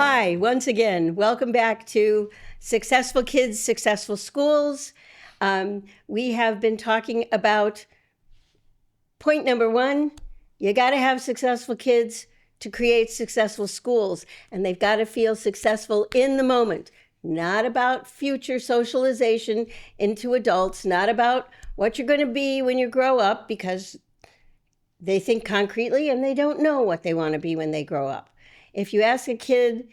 Hi, once again, welcome back to Successful Kids, Successful Schools. We have been talking about point number one, you got to have successful kids to create successful schools, and they've got to feel successful in the moment, not about future socialization into adults, not about what you're going to be when you grow up, because they think concretely and they don't know what they want to be when they grow up. If you ask a kid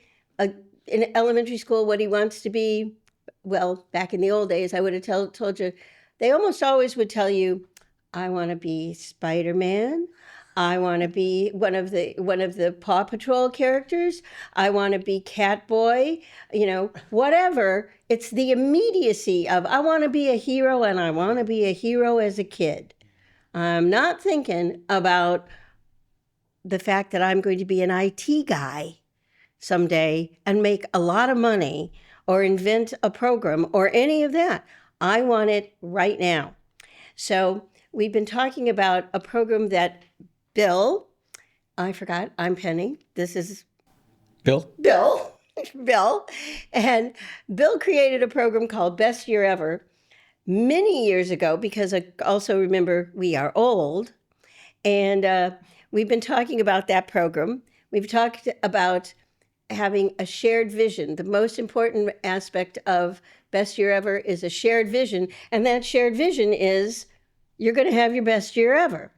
in elementary school what he wants to be, well, back in the old days, I would have told you, they almost always would tell you, I want to be Spider-Man. I want to be one of the Paw Patrol characters. I want to be Catboy, whatever. It's the immediacy of, I want to be a hero, and I want to be a hero as a kid. I'm not thinking about the fact that I'm going to be an IT guy someday and make a lot of money or invent a program or any of that. I want it right now. So we've been talking about a program that I forgot, I'm Penny. This is Bill. And Bill created a program called Best Year Ever many years ago, because I also remember we are old. And we've been talking about that program. We've talked about having a shared vision. The most important aspect of Best Year Ever is a shared vision. And that shared vision is you're going to have your best year ever.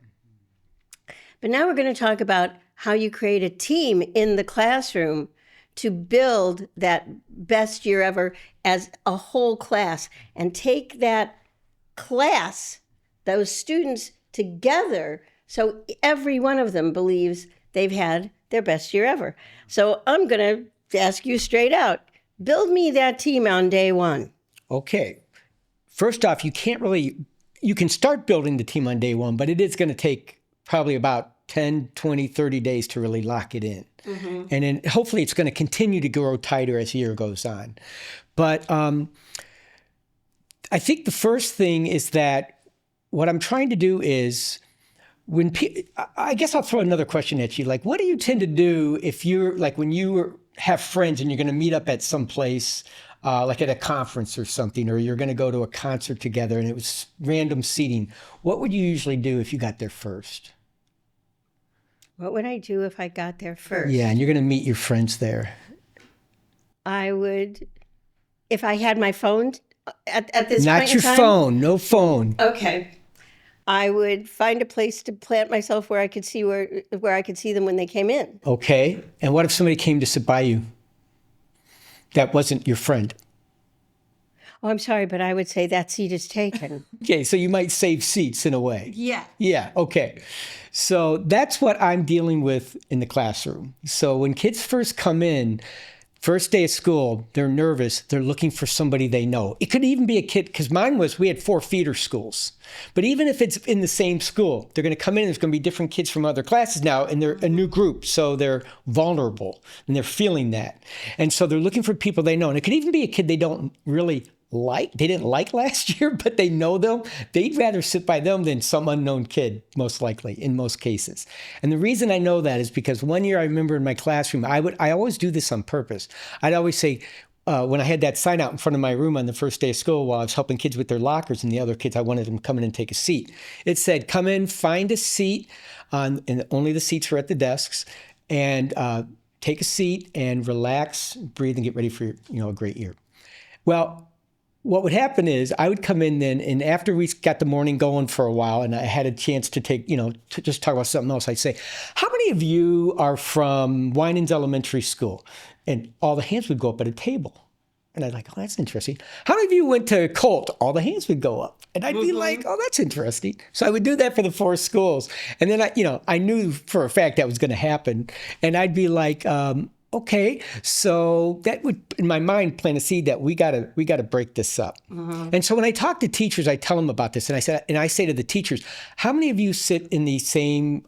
But now we're going to talk about how you create a team in the classroom to build that best year ever as a whole class, and take that class, those students together, so every one of them believes they've had their best year ever. So I'm going to ask you straight out, build me that team on day one. Okay. First off, you can start building the team on day one, but it is going to take probably about 10, 20, 30 days to really lock it in. Mm-hmm. And then hopefully it's going to continue to grow tighter as the year goes on. But I think the first thing is that what I'm trying to do is, I guess I'll throw another question at you. Like, what do you tend to do if you're like, when you have friends and you're going to meet up at some place, like at a conference or something, or you're going to go to a concert together and it was random seating, what would you usually do if you got there first? What would I do if I got there first? Yeah, and you're going to meet your friends there. I would, if I had my phone at this point in time. Not your phone, no phone. Okay. I would find a place to plant myself where I could see where I could see them when they came in. Okay. And what if somebody came to sit by you that wasn't your friend? Oh, I'm sorry, but I would say that seat is taken. Okay, so you might save seats in a way. Yeah. Yeah, okay. So that's what I'm dealing with in the classroom. So when kids first come in, first day of school, they're nervous. They're looking for somebody they know. It could even be a kid, because we had 4 feeder schools. But even if it's in the same school, they're going to come in, there's going to be different kids from other classes now, and they're a new group. So they're vulnerable, and they're feeling that. And so they're looking for people they know. And it could even be a kid they don't really they didn't like last year, but they know them. They'd rather sit by them than some unknown kid, most likely, in most cases. And the reason I know that is because one year I remember in my classroom, I always do this on purpose. I'd always say, when I had that sign out in front of my room on the first day of school while I was helping kids with their lockers, and the other kids, I wanted them to come in and take a seat. It said, come in, find a seat, and only the seats were at the desks, and take a seat and relax, breathe, and get ready for a great year. Well, what would happen is I would come in then, and after we got the morning going for a while and I had a chance to to just talk about something else, I'd say, how many of you are from Winans Elementary School? And all the hands would go up at a table. And I'd like, oh, that's interesting. How many of you went to Colt? All the hands would go up. And I'd be like, oh, that's interesting. So I would do that for the 4 schools. And then I knew for a fact that was going to happen. And I'd be like, okay, so that would, in my mind, plant a seed that we gotta break this up. Mm-hmm. And so when I talk to teachers, I tell them about this, and I say to the teachers, how many of you sit in the same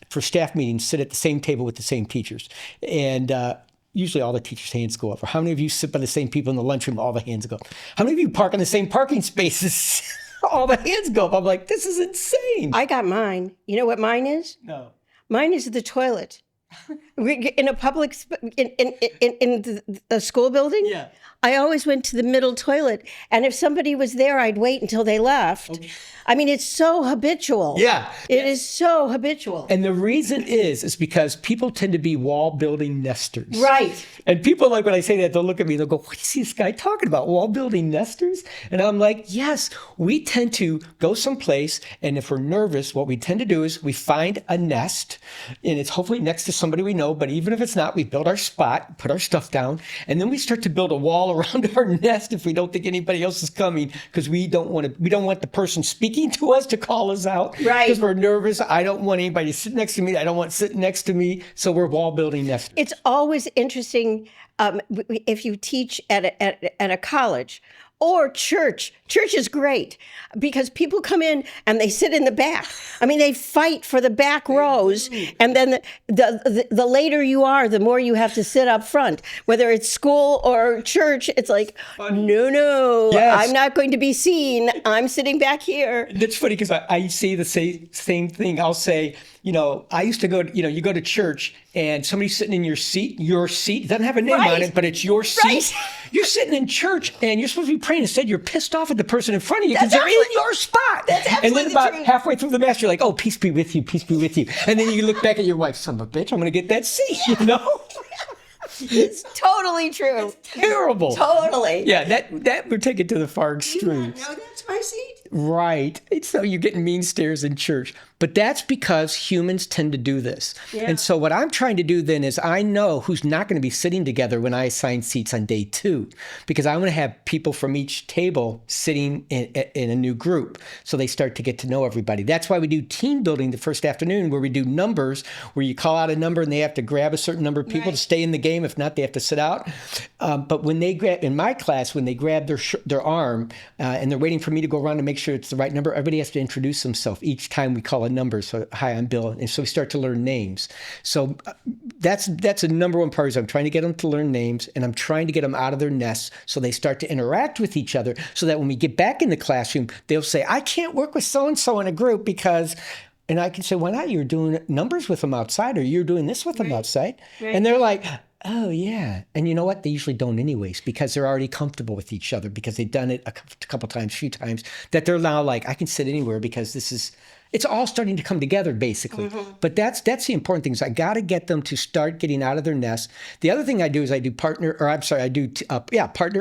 for staff meetings, sit at the same table with the same teachers? And usually all the teachers' hands go up. Or how many of you sit by the same people in the lunchroom? All the hands go up. How many of you park in the same parking spaces? All the hands go up. I'm like, this is insane. I got mine. You know what mine is? No. Mine is the toilet. In a public, in the school building? Yeah. I always went to the middle toilet. And if somebody was there, I'd wait until they left. I mean, it's so habitual. Yeah. It is so habitual. And the reason is because people tend to be wall building nesters. Right. And people, like, when I say that, they'll look at me, they'll go, what is this guy talking about? Wall building nesters? And I'm like, yes, we tend to go someplace. And if we're nervous, what we tend to do is we find a nest, and it's hopefully next to somebody we know. But even if it's not, we build our spot, put our stuff down, and then we start to build a wall around our nest if we don't think anybody else is coming, because we don't want the person speaking to us to call us out. Right. Because we're nervous. I don't want anybody to sit next to me. I don't want sitting next to me. So we're wall building nesters. It's always interesting if you teach at a college or church. Church is great because people come in and they sit in the back. I mean, they fight for the back rows, and then the later you are, the more you have to sit up front. Whether it's school or church, it's like, no, Yes. I'm not going to be seen. I'm sitting back here. That's funny because I say the same thing. I'll say, I used to go, you go to church and somebody's sitting in your seat doesn't have a name Right. on it, but it's your seat. Right. You're sitting in church and you're supposed to be praying. Instead, you're pissed off at the person in front of you because That's they're in your spot. That's And absolutely then about true. halfway through the mass, you're like, oh, peace be with you, peace be with you. And then you look back at your wife, son of a bitch, I'm going to get that seat, It's totally true. Terrible. Totally. Yeah, that would take it to the far extreme. No, that's my seat. Right. So you're getting mean stares in church. But that's because humans tend to do this. Yeah. And so what I'm trying to do then is I know who's not going to be sitting together when I assign seats on day 2, because I want to have people from each table sitting in a new group. So they start to get to know everybody. That's why we do team building the first afternoon, where we do numbers, where you call out a number and they have to grab a certain number of people Right. to stay in the game. If not, they have to sit out. But when they grab, in my class, when they grab their arm and they're waiting for me to go around to make sure it's the right number, everybody has to introduce themselves each time we call a number. So, hi, I'm Bill. And so we start to learn names. So that's a number one priority. I'm trying to get them to learn names, and I'm trying to get them out of their nests so they start to interact with each other, so that when we get back in the classroom, they'll say, I can't work with so-and-so in a group because... And I can say, why not? You're doing numbers with them outside, or you're doing this with them outside. Right. And they're like, oh, yeah. And you know what? They usually don't anyways, because they're already comfortable with each other, because they've done it a couple times, few times, that they're now like, I can sit anywhere because it's all starting to come together, basically. Mm-hmm. But that's the important thing, is I got to get them to start getting out of their nest. The other thing I do is I do partner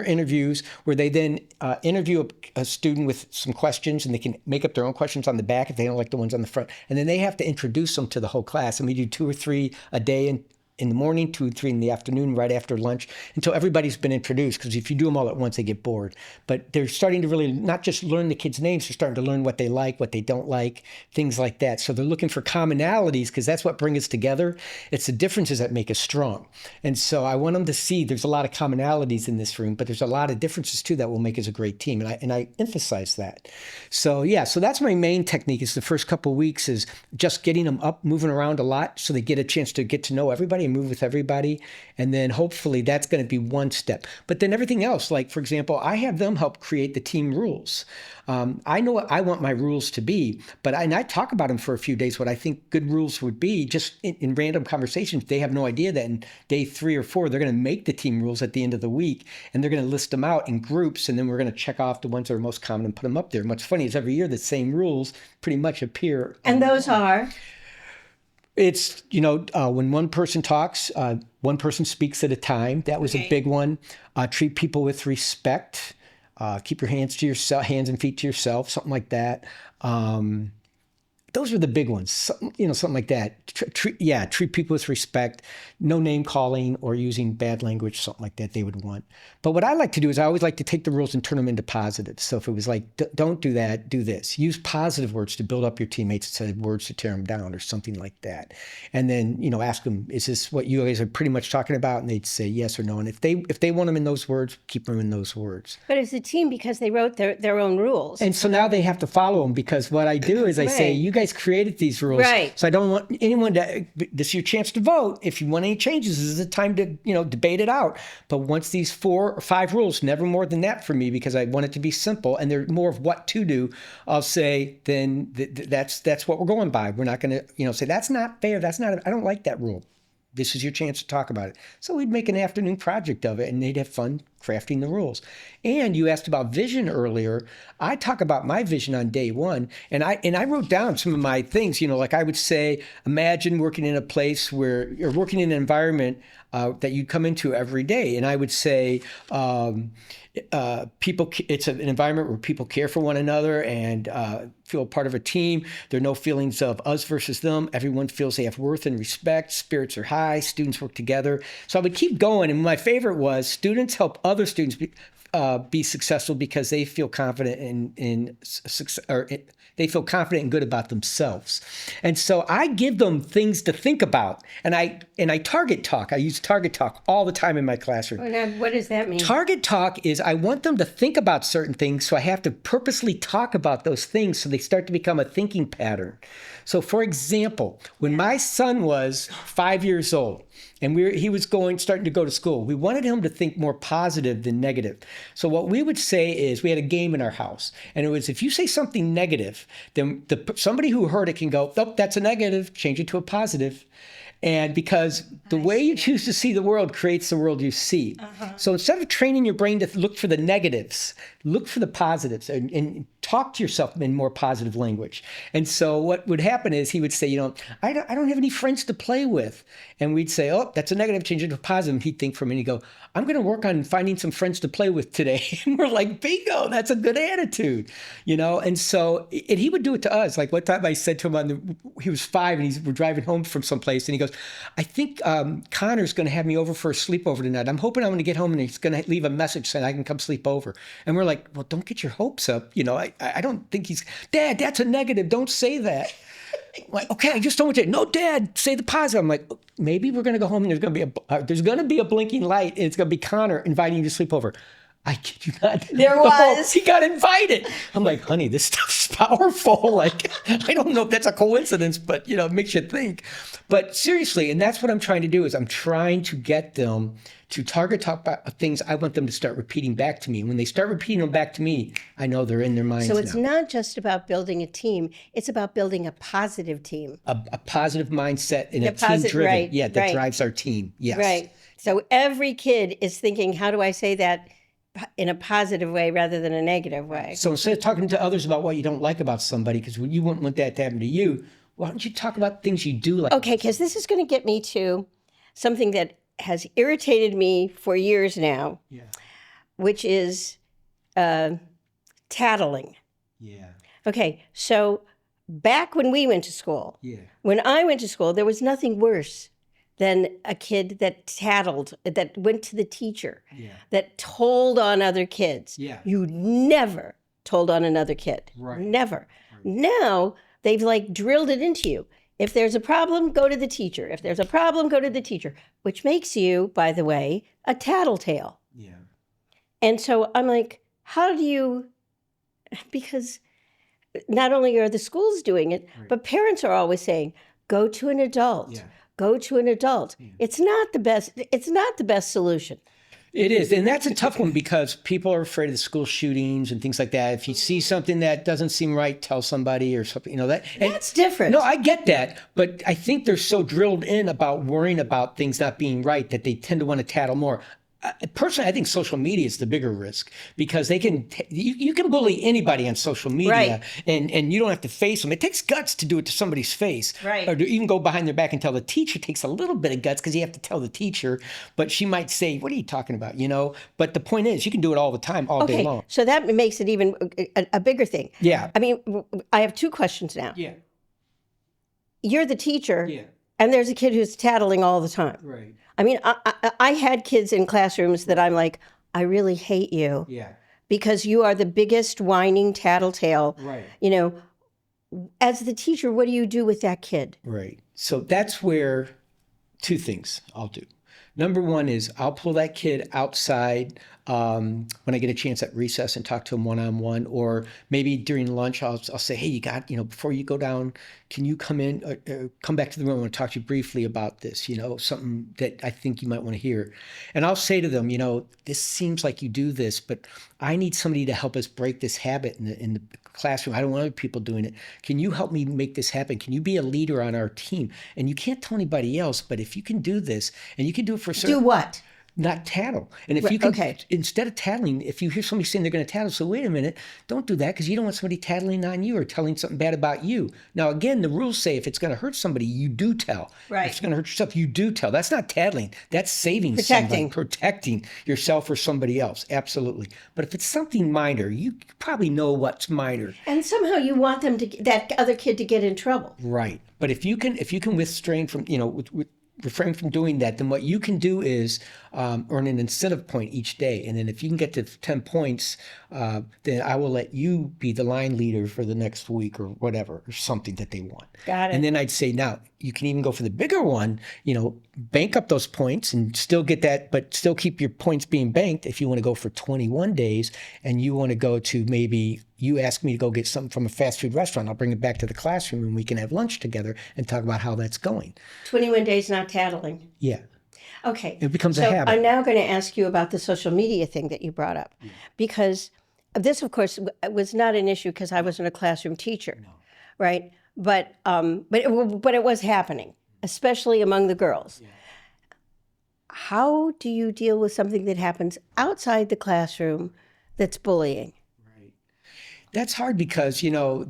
interviews, where they then interview a student with some questions, and they can make up their own questions on the back if they don't like the ones on the front. And then they have to introduce them to the whole class. And we do 2 or 3 a day, in the morning, 2 or 3 in the afternoon, right after lunch, until everybody's been introduced. Because if you do them all at once, they get bored. But they're starting to really not just learn the kids' names, they're starting to learn what they like, what they don't like, things like that. So they're looking for commonalities, because that's what brings us together. It's the differences that make us strong. And so I want them to see there's a lot of commonalities in this room, but there's a lot of differences too that will make us a great team. And I emphasize that. So yeah, so that's my main technique, is the first couple of weeks is just getting them up, moving around a lot, so they get a chance to get to know everybody and move with everybody. And then hopefully that's going to be one step. But then everything else, like, for example, I have them help create the team rules. I know what I want my rules to be, but I talk about them for a few days, what I think good rules would be, just in random conversations. They have no idea that in day 3 or 4, they're going to make the team rules at the end of the week, and they're going to list them out in groups, and then we're going to check off the ones that are most common and put them up there. And what's funny is every year the same rules pretty much appear. And those are? It's, when one person talks, one person speaks at a time. That was a big one. Treat people with respect. Keep your hands and feet to yourself, something like that. Those are the big ones, something like that. Treat people with respect, no name calling or using bad language, something like that they would want. But what I like to do is I always like to take the rules and turn them into positives. So if it was like, don't do that, do this. Use positive words to build up your teammates instead of words to tear them down, or something like that. And then, ask them, is this what you guys are pretty much talking about? And they'd say yes or no. And if they want them in those words, keep them in those words. But it's a team because they wrote their own rules. And so now they have to follow them, because what I do is I say, you guys created these rules. Right. So I don't want anyone to, this is your chance to vote. If you want any changes, this is the time to, debate it out. But once these 4 or 5 rules, never more than that for me, because I want it to be simple and they're more of what to do, I'll say, then that's what we're going by. We're not going to, say, that's not fair. I don't like that rule. This is your chance to talk about it. So we'd make an afternoon project of it, and they'd have fun crafting the rules. And you asked about vision earlier. I talk about my vision on day one, and I wrote down some of my things. Like I would say, imagine working in a place where you're working in an environment that you come into every day. And I would say, it's an environment where people care for one another and feel part of a team. There are no feelings of us versus them. Everyone feels they have worth and respect. Spirits are high. Students work together. So I would keep going. And my favorite was students help other students be successful because they feel confident in success, or they feel confident and good about themselves. And so I give them things to think about. And I target talk. I use target talk all the time in my classroom. Now, what does that mean? Target talk is I want them to think about certain things, so I have to purposely talk about those things so they start to become a thinking pattern. So for example, when my son was 5 years old, and he was starting to go to school, we wanted him to think more positive than negative. So what we would say is, we had a game in our house, and it was, if you say something negative, then somebody who heard it can go, "Oh, that's a negative, change it to a positive." And because the way you choose to see the world creates the world you see. So instead of training your brain to look for the negatives, look for the positives and talk to yourself in more positive language. And so what would happen is he would say, I don't have any friends to play with. And we'd say, "Oh, that's a negative, change it to a positive." And he'd think for a minute, he'd go, "I'm going to work on finding some friends to play with today." And we're like, bingo, that's a good attitude. And so, and he would do it to us. Like one time I said to him, he was 5 and we're driving home from someplace, and he goes, "I think Connor's going to have me over for a sleepover tonight. I'm hoping I'm going to get home and he's going to leave a message saying I can come sleep over." And we're like, "Well, don't get your hopes up. I don't think Dad, that's a negative. Don't say that." Like, "Okay, I just don't want to." "No, Dad, say the positive." I'm like, "Maybe we're going to go home and there's going to be a blinking light, and it's going to be Connor inviting you to sleep over." I kid you not. There was. He got invited. I'm like, "Honey, this stuff's powerful." Like, I don't know if that's a coincidence, but it makes you think. But seriously, and that's what I'm trying to do, is I'm trying to get them to talk about things I want them to start repeating back to me. When they start repeating them back to me, I know they're in their minds So it's now. not just about building a team, it's about building a positive team. A positive mindset and a team positive, driven. right, Yeah, that right. drives our team. Yes. Right. So every kid is thinking, how do I say that in a positive way rather than a negative way? So instead of talking to others about what you don't like about somebody, because you wouldn't want that to happen to you, why don't you talk about things you do like? Okay, because this is going to get me to something that has irritated me for years now, Yeah. which is tattling. Yeah. Okay, so back when we went to school, Yeah. when I went to school, there was nothing worse than a kid that tattled, that went to the teacher, Yeah. that told on other kids. Yeah. You never told on another kid. Right. Never. Now they've like drilled it into you. If there's a problem, go to the teacher. If there's a problem, go to the teacher, which makes you, by the way, a tattletale. Yeah. And so I'm like, how do you, because not only are the schools doing it, Right. but parents are always saying, go to an adult. Yeah. Go to an adult. It's not the best solution. It is. And that's a tough one because people are afraid of the school shootings and things like that. If you see something that doesn't seem right, tell somebody or something, that. And That's different. no, I get that. But I think they're so drilled in about worrying about things not being right that they tend to want to tattle more. Personally, I think social media is the bigger risk because they can you can bully anybody on social media, Right. and you don't have to face them. It takes guts to do it to somebody's face, Right. or to even go behind their back and tell the teacher. It takes a little bit of guts because you have to tell the teacher, but she might say, "What are you talking about?" But the point is, you can do it all the time, all day Okay, long. so that makes it even a bigger thing. Yeah. I mean, I have two questions now. Yeah. You're the teacher, Yeah. and there's a kid who's tattling all the time. Right. I mean, I had kids in classrooms that I'm like, I really hate you Yeah. because you are the biggest whining tattletale. Right. As the teacher, what do you do with that kid? Right. So that's where two things I'll do. Number one is I'll pull that kid outside when I get a chance at recess and talk to him one-on-one, or maybe during lunch, I'll say, hey, before you go down, can you come in, come back to the room? I want to talk to you briefly about this, something that I think you might want to hear. And I'll say to them, this seems like you do this, but I need somebody to help us break this habit in the classroom. I don't want other people doing it. Can you help me make this happen? Can you be a leader on our team? And you can't tell anybody else, but if you can do this, and you can do it for certain... Do what? Not tattle. And if you can, okay. Instead of tattling, if you hear somebody saying they're going to tattle, so wait a minute, don't do that, because you don't want somebody tattling on you or telling something bad about you. Now, again, the rules say if it's going to hurt somebody, you do tell. Right. If it's going to hurt yourself, you do tell. That's not tattling. That's saving Protecting. somebody, protecting yourself or somebody else. Absolutely. But if it's something minor, you probably know what's minor. And somehow you want them that other kid to get in trouble. Right. But if you can restrain from, refrain from doing that, then what you can do is earn an incentive point each day. And then if you can get to 10 points, then I will let you be the line leader for the next week or whatever, or something that they want. Got it. And then I'd say, now, you can even go for the bigger one, bank up those points and still get that, but still keep your points being banked if you want to go for 21 days and you want to go to maybe... You ask me to go get something from a fast food restaurant. I'll bring it back to the classroom and we can have lunch together and talk about how that's going. 21 days not tattling. Yeah. Okay. It becomes a habit. I'm now going to ask you about the social media thing that you brought up. Yeah. Because this, of course, was not an issue because I wasn't a classroom teacher, right? But it was happening, especially among the girls. Yeah. How do you deal with something that happens outside the classroom that's bullying? That's hard because,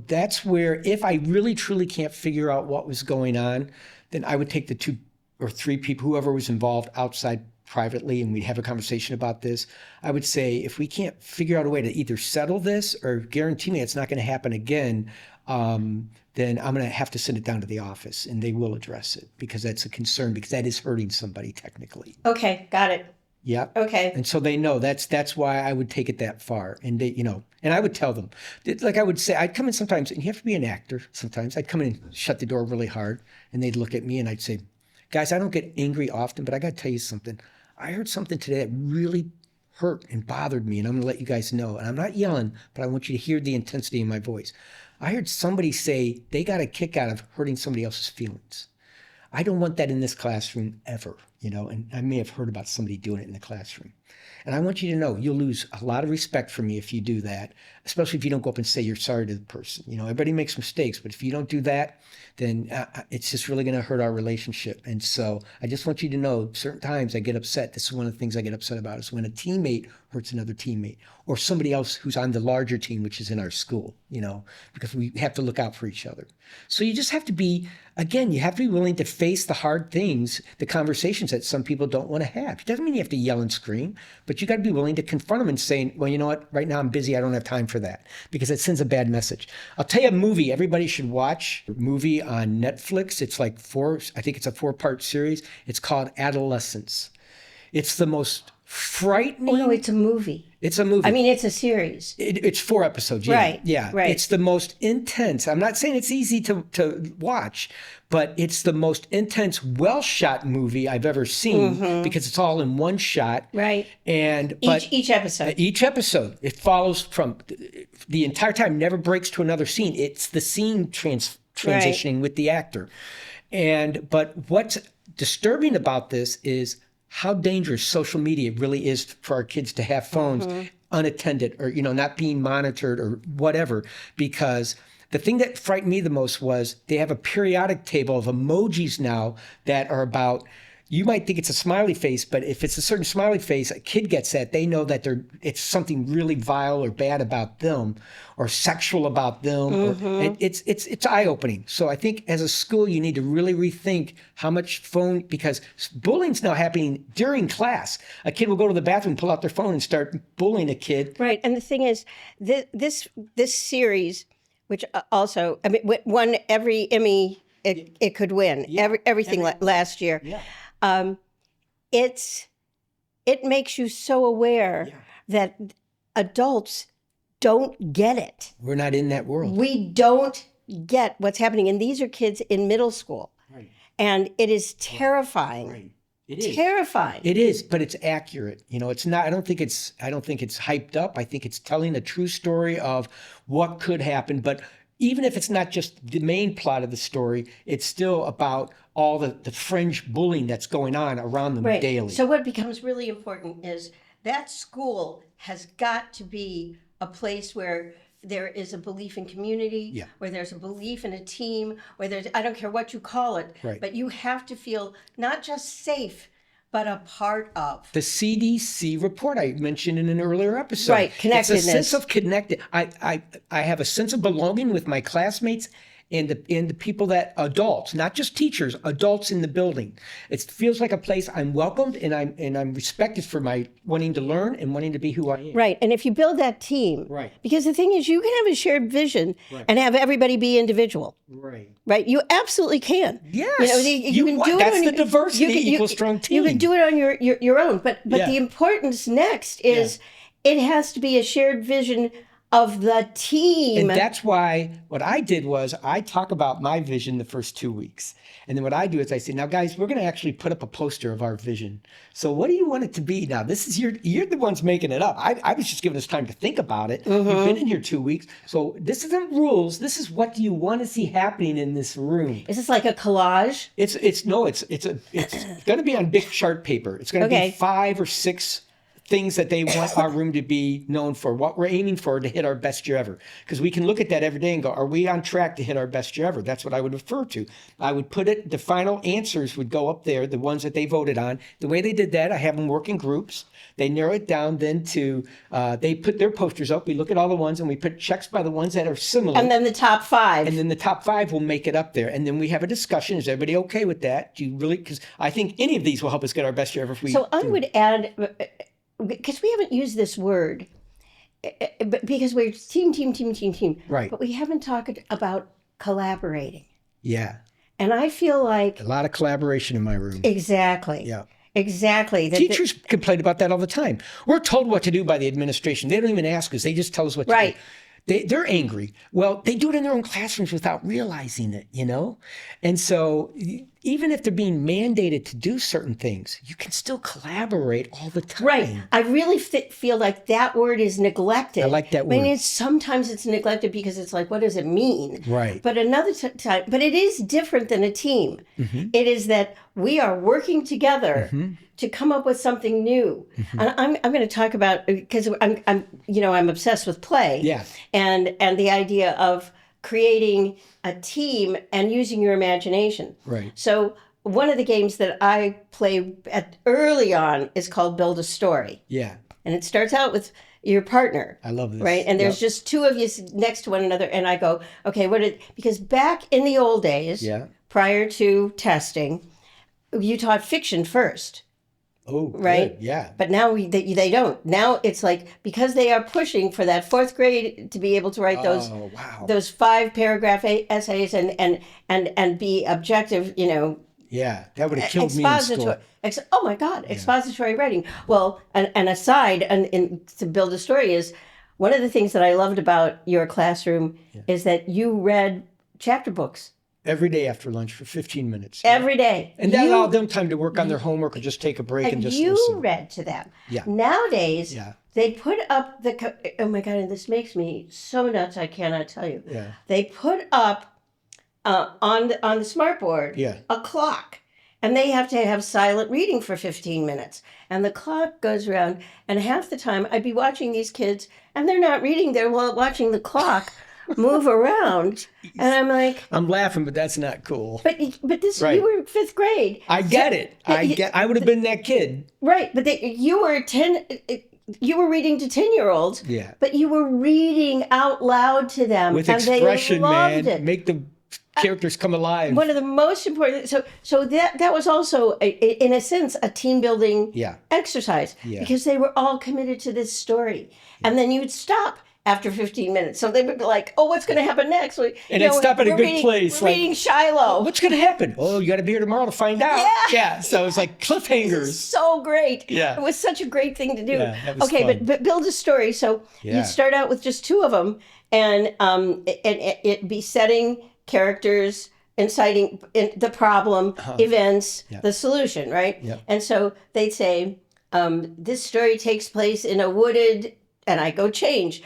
that's where if I really truly can't figure out what was going on, then I would take the 2 or 3 people, whoever was involved outside privately, and we'd have a conversation about this. I would say, if we can't figure out a way to either settle this or guarantee me it's not going to happen again, then I'm going to have to send it down to the office and they will address it, because that's a concern, because that is hurting somebody technically. Okay, got it. Yep. Okay. And so they know that's why I would take it that far. And they, and I would tell them, like I would say, I'd come in sometimes, and you have to be an actor sometimes. I'd come in and shut the door really hard, and they'd look at me and I'd say, guys, I don't get angry often, but I got to tell you something. I heard something today that really hurt and bothered me, and I'm going to let you guys know. And I'm not yelling, but I want you to hear the intensity in my voice. I heard somebody say they got a kick out of hurting somebody else's feelings. I don't want that in this classroom ever, and I may have heard about somebody doing it in the classroom. And I want you to know you'll lose a lot of respect for me if you do that, especially if you don't go up and say you're sorry to the person. Everybody makes mistakes, but if you don't do that, then it's just really going to hurt our relationship. And so I just want you to know, certain times I get upset. This is one of the things I get upset about, is when a teammate hurts another teammate, or somebody else who's on the larger team, which is in our school, because we have to look out for each other. So you just have to be, again, you have to be willing to face the hard things, the conversations that some people don't want to have. It doesn't mean you have to yell and scream, but you got to be willing to confront them and say, well, you know what, right now I'm busy, I don't have time for that, because it sends a bad message. I'll tell you a movie everybody should watch, a movie on Netflix. It's like I think it's a 4-part series. It's called Adolescence. It's the most frightening. Oh, no, it's a movie. It's a movie. I mean, it's a series. It's 4 episodes. Yeah. Right. Yeah. Right. It's the most intense. I'm not saying it's easy to watch, but it's the most intense, well-shot movie I've ever seen, because it's all in one shot. Right. And each episode. Each episode, it follows from the entire time, never breaks to another scene. It's the scene transitioning with the actor. But what's disturbing about this is how dangerous social media really is for our kids to have phones unattended, or, not being monitored or whatever. Because the thing that frightened me the most was they have a periodic table of emojis now that are about, you might think it's a smiley face, but if it's a certain smiley face, a kid gets that, they know that it's something really vile or bad about them, or sexual about them. Or it's eye-opening. So I think as a school, you need to really rethink how much phone, because bullying's now happening during class. A kid will go to the bathroom, pull out their phone, and start bullying a kid. Right. And the thing is, this series, which also, I mean, won every Emmy it could win, everything last year. Yeah. It makes you so aware that adults don't get it. We're not in that world. We don't get what's happening. And these are kids in middle school. Right. And it is terrifying. Right. is. terrifying. It is, but it's accurate. You know, it's not. I don't think it's hyped up. I think it's telling a true story of what could happen. But even if it's not just the main plot of the story, it's still about all the fringe bullying that's going on around them Right. daily. So what becomes really important is that school has got to be a place where there is a belief in community, Yeah. where there's a belief in a team, where there's, I don't care what you call it, Right. but you have to feel not just safe, but a part of. The CDC report I mentioned in an earlier episode. Right, connectedness. It's a sense of connected. I have a sense of belonging with my classmates and the people that adults, not just teachers, adults in the building. It feels like a place I'm welcomed and I'm respected for my wanting to learn and wanting to be who I am. Right. And if you build that team, Right. because the thing is, you can have a shared vision and have everybody be individual. Right. Right, you absolutely can. Yes. You can do it. That's on the diversity equals strong You team. can do it on your own, but Yeah. the importance next is it has to be a shared vision of the team. And that's why what I did was I talk about my vision the first 2 weeks. And then what I do is I say, now guys, we're going to actually put up a poster of our vision. So what do you want it to be now? This is you're the ones making it up. I was just giving us time to think about it. You've been in here 2 weeks. So this isn't rules. This is what do you want to see happening in this room. Is this like a collage? It's going to be on big chart paper. It's going to Okay. be 5 or 6 things that they want our room to be known for, what we're aiming for to hit our best year ever. Because we can look at that every day and go, are we on track to hit our best year ever? That's what I would refer to. I would put it, the final answers would go up there, the ones that they voted on. The way they did that, I have them work in groups. They narrow it down then to, they put their posters up. We look at all the ones and we put checks by the ones that are similar. And then the top 5. And then the top 5 will make it up there. And then we have a discussion. Is everybody okay with that? Do you really? Because I think any of these will help us get our best year ever if we. So I would add, because we haven't used this word, but because we're team. Right. But we haven't talked about collaborating. Yeah. And I feel like, A lot of collaboration in my room. exactly. Yeah. Exactly. Teachers complain about that all the time. We're told what to do by the administration. They don't even ask us. They just tell us what to Right. do. They're angry. Well, they do it in their own classrooms without realizing it, you know? And so even if they're being mandated to do certain things, you can still collaborate all the time. Right. I really feel like that word is neglected. I like that I mean, word. sometimes it's neglected because it's like, what does it mean? Right. But another time, but it is different than a team. Mm-hmm. It is that we are working together to come up with something new. Mm-hmm. And I'm going to talk about, because I'm obsessed with play. Yeah. And the idea of creating a team and using your imagination. Right. So one of the games that I play early on is called Build a Story. Yeah. And it starts out with your partner. I love this. Right? And there's Yep. just 2 of you next to one another. And I go, okay, because back in the old days, Yeah. prior to testing, you taught fiction first. Oh, Right? good. Yeah. But now they don't. Now it's like, because they are pushing for that 4th grade to be able to write Oh, wow. those 5-paragraph essays and be objective, Yeah. That would have killed me in school. Oh my God, expository writing. Well, an aside and to build a story is one of the things that I loved about your classroom is that you read chapter books Every day after lunch for 15 minutes. every day. And that allowed them time to work on their homework or just take a break and And just you listen. read to them. Yeah. Nowadays, Yeah. they put up oh my God, and this makes me so nuts, I cannot tell you. Yeah. They put up on the smartboard Yeah. a clock. And they have to have silent reading for 15 minutes. And the clock goes around, and half the time I'd be watching these kids, and they're not reading, they're watching the clock move around. And I'm like, I'm laughing, but that's not cool. but this, Right. you were 5th grade. I get it. I would have been that kid. Right, but you were 10, you were reading to 10-year-olds, Yeah. but you were reading out loud to them. With and expression, they loved man. it. Make the characters come alive. One of the most important, so that was also, in a sense, a team building Yeah. exercise, Yeah. because they were all committed to this story. And then you'd stop after 15 minutes. So they would be like, oh, what's going to happen next? And they'd stop at a good place, We're like, reading Shiloh. What's going to happen? Oh, you got to be here tomorrow to find out. Yeah. So it's like cliffhangers. So great. Yeah. It was such a great thing to do. Yeah, that was okay, fun. but build a story. So Yeah. you'd start out with just 2 of them, and it be setting characters inciting the problem, events, Yeah. the solution, right? Yeah. And so they'd say, this story takes place in a wooded, and I go change,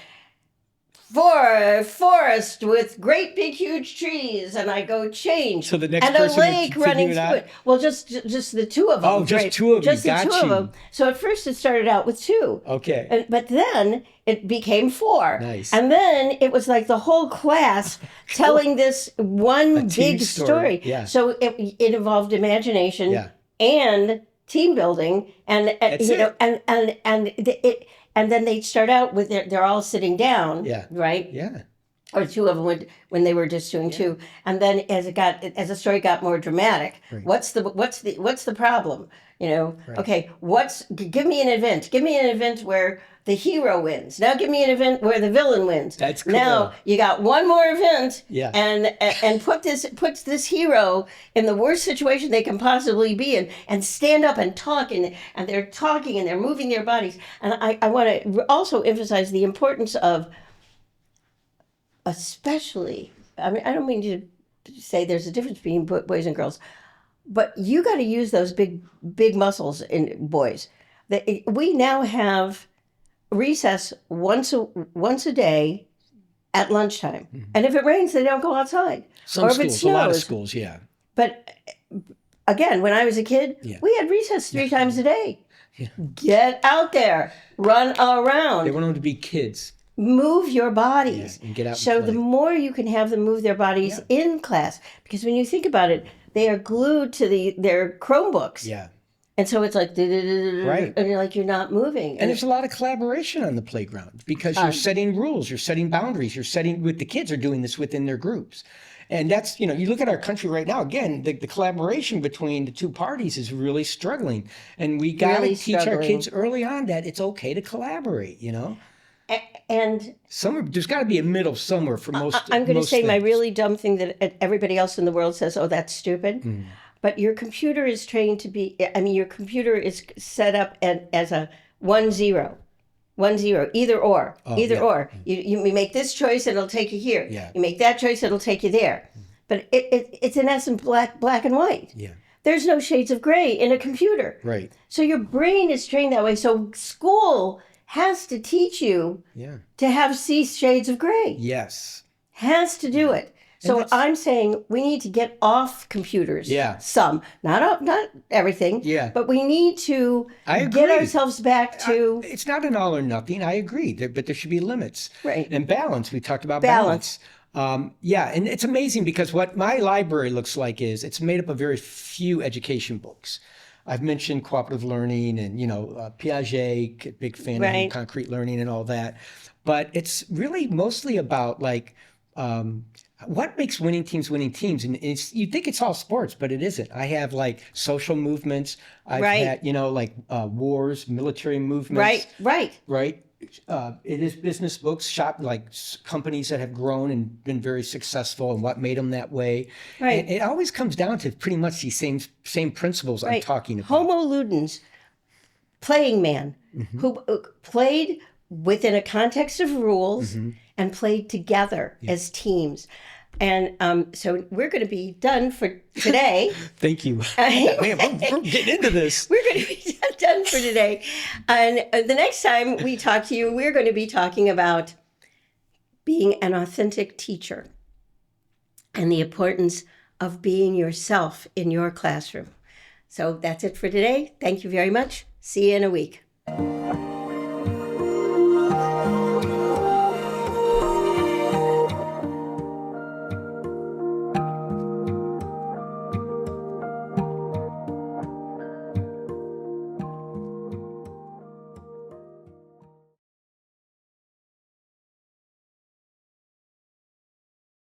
forest with great big huge trees, and I go change. So the next and a person would lake figure running it through out? it. Well, just the two of them. Oh, just right? two of you. Just the Got two you. of them. So at first it started out with two. Okay. But then it became four. Nice. And then it was like the whole class telling this one team big story. story. Yeah. So it involved imagination Yeah. and team building, and That's you know, it. and then they'd start out with they're all sitting down, Yeah. right? Yeah. Or two of them would when they were just doing two, and then as the story got more dramatic, Right. what's the problem? You know, Right. okay, give me an event where the hero wins. Now give me an event where the villain wins. That's cool. Now you got one more event, Yeah. and puts this hero in the worst situation they can possibly be in, and stand up and talk, and they're talking and they're moving their bodies. And I want to also emphasize the importance of, especially, I mean, I don't mean to say there's a difference between boys and girls, but you got to use those big muscles in boys. We now have recess once a day at lunchtime, and if it rains, they don't go outside. Some or if schools, it snows. a lot of schools, yeah. But again, when I was a kid, Yeah. we had recess 3 times a day. Get out there, run around. They want them to be kids. Move your bodies. Yeah, and get out and So play. the more you can have them move their bodies in class, because when you think about it, they are glued to their Chromebooks. Yeah. And so it's like, Right. and you're like, you're not moving. And there's a lot of collaboration on the playground because you're setting rules, you're setting boundaries, you're setting with the kids are doing this within their groups. And that's, you know, you look at our country right now, again, the collaboration between the two parties is really struggling. And we got to Really teach our struggling. kids early on that it's okay to collaborate, you know? And There's got to be a middle somewhere for most I'm going to most say my things. really dumb thing that everybody else in the world says, oh, that's stupid. Mm. But your computer is trained to be, I mean, your computer is set up as a 1-0. 1-0, either or, either yeah. or. You make this choice, it'll take you here. Yeah. You make that choice, it'll take you there. But it's in essence black and white. Yeah, There's no shades of gray in a computer. right. So your brain is trained that way. So school has to teach you Yeah. to have see shades of gray. Yes. Has to do it. So that's- I'm saying we need to get off computers. Yeah. Some, not everything. Yeah. But we need to I get agree. ourselves back to It's not an all or nothing. I agree, but there should be limits. Right. And balance. We talked about Balance. balance. Yeah, and it's amazing because what my library looks like is it's made up of very few education books. I've mentioned cooperative learning and, you know, Piaget, big fan of Right. him, concrete learning and all that. But it's really mostly about like what makes winning teams. And you'd think it's all sports, but it isn't. I have like social movements. I've Right. had, you know, like wars, military movements. right. It is business books, companies that have grown and been very successful and what made them that way. Right. And it always comes down to pretty much these same principles I'm Right. talking about. Homo ludens, playing man, Mm-hmm. who played within a context of rules Mm-hmm. and played together as teams. And so we're going to be done for today. Thank you. Man, we're getting into this. We're going to be done for today. And the next time we talk to you, we're going to be talking about being an authentic teacher and the importance of being yourself in your classroom. So that's it for today. Thank you very much. See you in a week.